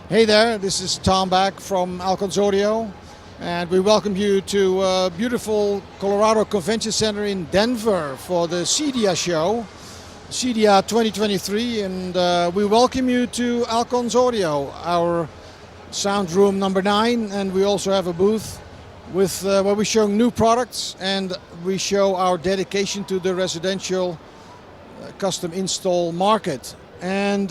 Hey there, this is Tom back from Alcons Audio, and we welcome you to beautiful Colorado Convention Center in Denver for the CEDIA show, CEDIA 2023, and we welcome you to Alcons Audio, our sound room number 9, and we also have a booth with where we show new products and we show our dedication to the residential custom install market. And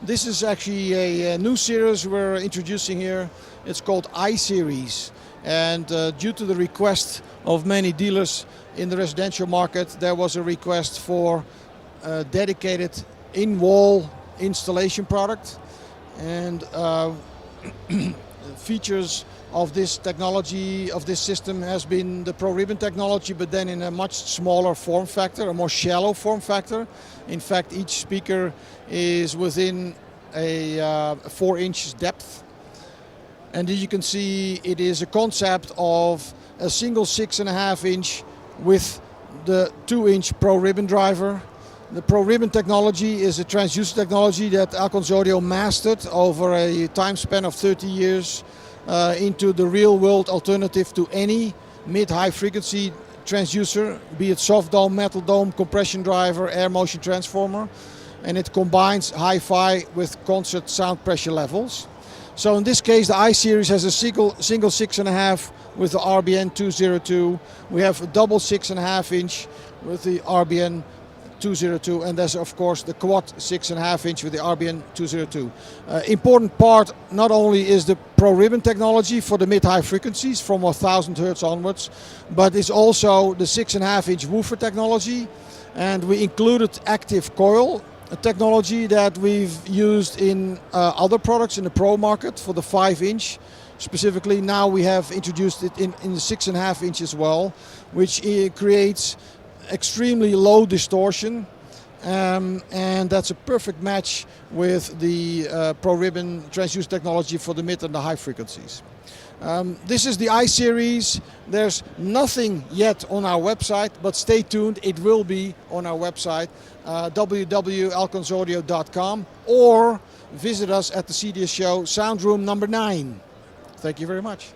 this is actually a new series we're introducing here. It's called I-Series, and due to the request of many dealers in the residential market, there was a request for a dedicated in-wall installation product. And features of this technology, of this system, has been the rAVe technology, but then in a much smaller form factor, a more shallow form factor. In fact, each speaker is within a 4 inches depth. And you can see it is a concept of a single 6.5 inch with the 2-inch rAVe driver. The rAVe technology is a transducer technology that Alcons Audio mastered over a time span of 30 years into the real-world alternative to any mid-high frequency transducer, be it soft dome, metal dome, compression driver, air motion transformer, and it combines hi-fi with concert sound pressure levels. So in this case, the I-Series has a single 6.5 with the RBN 202. We have a double 6.5 inch with the RBN 202, and there's of course the quad 6.5 inch with the RBN 202. Important part not only is the rAVe technology for the mid-high frequencies from 1000 Hertz onwards, but it's also the 6.5 inch woofer technology, and we included active coil, a technology that we've used in other products in the pro market for the 5 inch. Specifically, now we have introduced it in the 6.5 inch as well, which creates extremely low distortion, and that's a perfect match with the rAVe transducer technology for the mid and the high frequencies. This is the I-Series. There's nothing yet on our website, but stay tuned, it will be on our website, www.alconsaudio.com, or visit us at the CEDIA show, sound room number 9. Thank you very much.